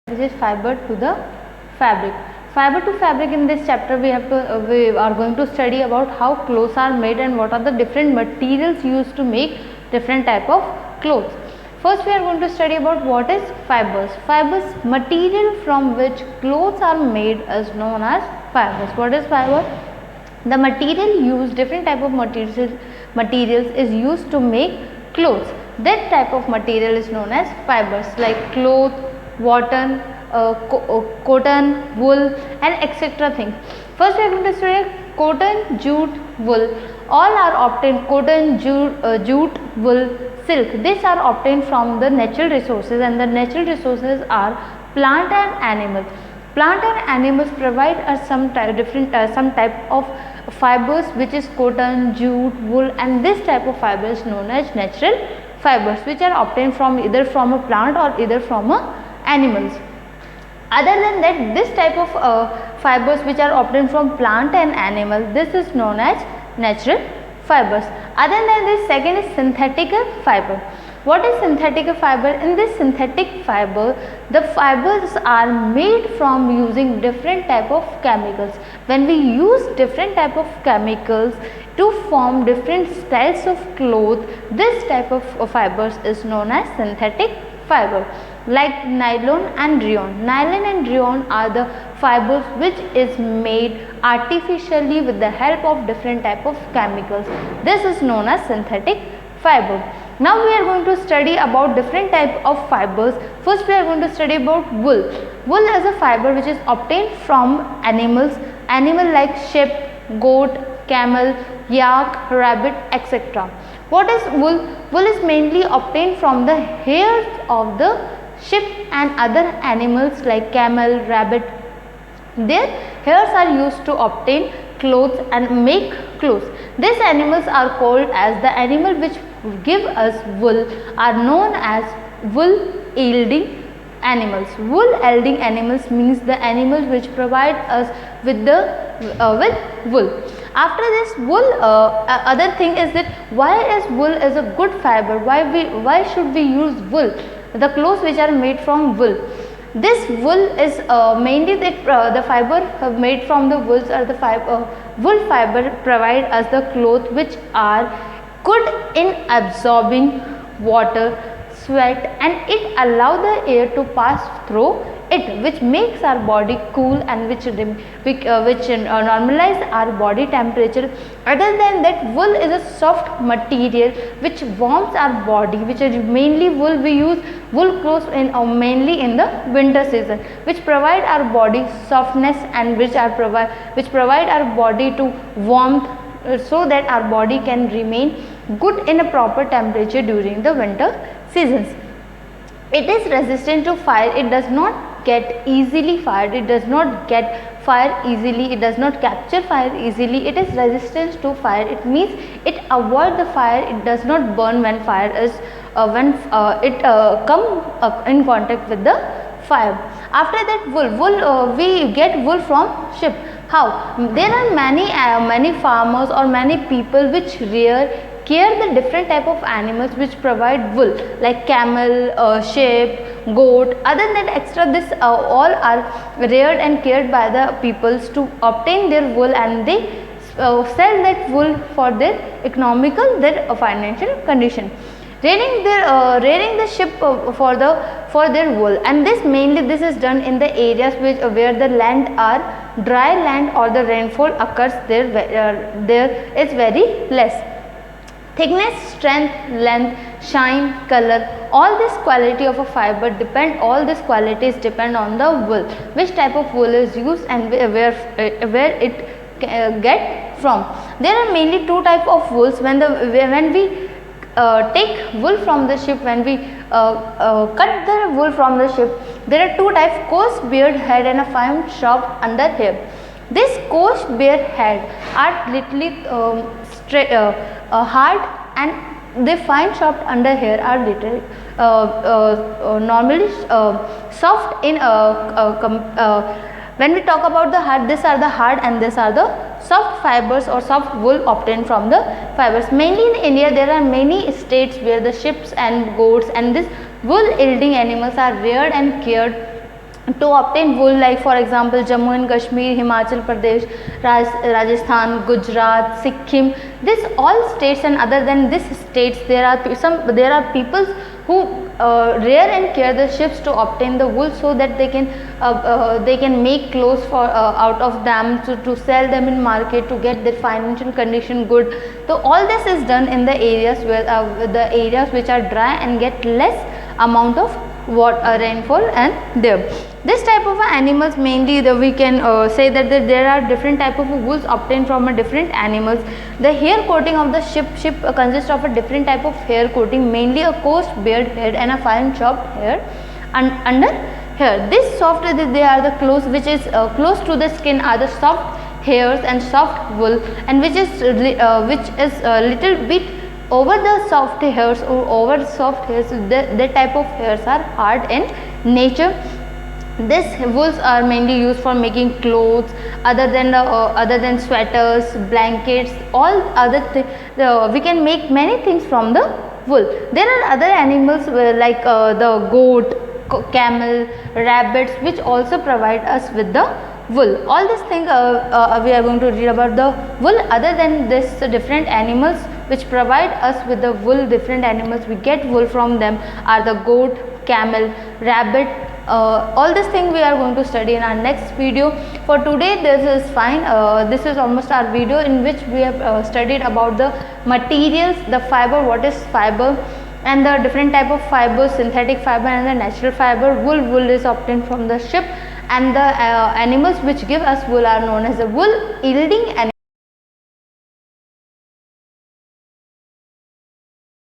which is fiber to the fabric. Fiber to fabric, in this chapter we are going to study about how clothes are made and what are the different materials used to make different type of clothes. First we are going to study about what is fibers. Fibers, material from which clothes are made, is known as fibers. What is fiber? The material used, different type of materials is used to make clothes. That type of material is known as fibers, like cloth, cotton, wool, and etc. things. First we are going to study cotton, jute, wool. All are obtained, cotton, jute, wool, silk. These are obtained from the natural resources, and the natural resources are plant and animals. Plant and animals provide us some type of fibers, which is cotton, jute, wool, and this type of fiber is known as natural fibers, which are obtained from either from a plant or either from animals. Other than that, this type of fibers which are obtained from plant and animal, this is known as natural fibers. Other than this, second is synthetic fiber. What is synthetic fiber? In this synthetic fiber, the fibers are made from using different type of chemicals. When we use different type of chemicals to form different styles of cloth, this type of fibers is known as synthetic fiber, like nylon and rayon. Nylon and rayon are the fibers which is made artificially with the help of different type of chemicals. This is known as synthetic fiber. Now we are going to study about different type of fibers. First we are going to study about wool. Wool is a fiber which is obtained from animals, like sheep, goat, camel, yak, rabbit, etc. What is wool? Wool is mainly obtained from the hairs of the sheep and other animals like camel, rabbit. Their hairs are used to obtain clothes and make clothes. These animals are called as the animal which give us wool, are known as wool yielding animals. Wool yielding animals means the animals which provide us with wool. After this, wool, other thing is that why is wool is a good fiber? Why should we use wool? The clothes which are made from wool. This wool is mainly the fiber made from the wools, or the wool fiber provide us the clothes which are good in absorbing water, sweat, and it allow the air to pass through it, which makes our body cool and which normalize our body temperature. Other than that, wool is a soft material which warms our body, which is mainly wool. We use wool clothes mainly in the winter season, which provide our body softness and which provide our body to warmth, so that our body can remain good in a proper temperature during the winter seasons. It is resistant to fire. It does not get easily fired. It does not get fire easily. It does not capture fire easily. It is resistant to fire. It means it avoid the fire. It does not burn when fire is it come in contact with the fire. After that, wool we get wool from sheep. How? There are many farmers or many people which care the different type of animals which provide wool, like camel, sheep, goat. Other than that, extra, this all are reared and cared by the peoples to obtain their wool, and they sell that wool for their financial condition. Rearing the sheep for their wool, and this is done in the areas where the land are dry land or the rainfall occurs there is very less. Thickness, strength, length, shine, color, all this quality of a fiber all these qualities depend on the wool, which type of wool is used and where it get from. There are mainly two type of wools. When we take wool from the sheep, when we cut the wool from the sheep, there are two types: coarse beard head and a fine sharp under hair. This coarse beard head are little hard, and the fine sharp under hair are little normally soft in when we talk about the hard, these are the hard and these are the soft fibers or soft wool obtained from the fibers. Mainly in India, there are many states where the sheep and goats and this wool yielding animals are reared and cared to obtain wool, like for example Jammu and Kashmir, Himachal Pradesh, Rajasthan, Gujarat, Sikkim, this all states, and other than this states there are peoples who rear and care the ships to obtain the wool, so that they can make clothes for out of them, to sell them in market, to get their financial condition good. So all this is done in the areas which are dry and get less amount of rainfall and there. This type of animals, mainly we can say that there are different type of wools obtained from a different animals. The hair coating of the ship consists of a different type of hair coating, mainly a coarse beard head and a fine chopped hair under hair. This soft, they are the clothes which is close to the skin, are the soft hairs and soft wool, and which is a little bit over the soft hairs or over soft hairs. The type of hairs are hard in nature. These wools are mainly used for making clothes, other than sweaters, blankets, all other we can make many things from the wool. There are other animals like the goat, camel, rabbits, which also provide us with the wool. All these things we are going to read about the wool. Other than this, different animals which provide us with the wool, different animals we get wool from them are the goat, camel, rabbit. All these things we are going to study in our next video. For today this is fine. This is almost our video in which we have studied about the materials, the fiber, what is fiber, and the different type of fibers, synthetic fiber and the natural fiber. Wool is obtained from the ship, and the animals which give us wool are known as the wool yielding animals.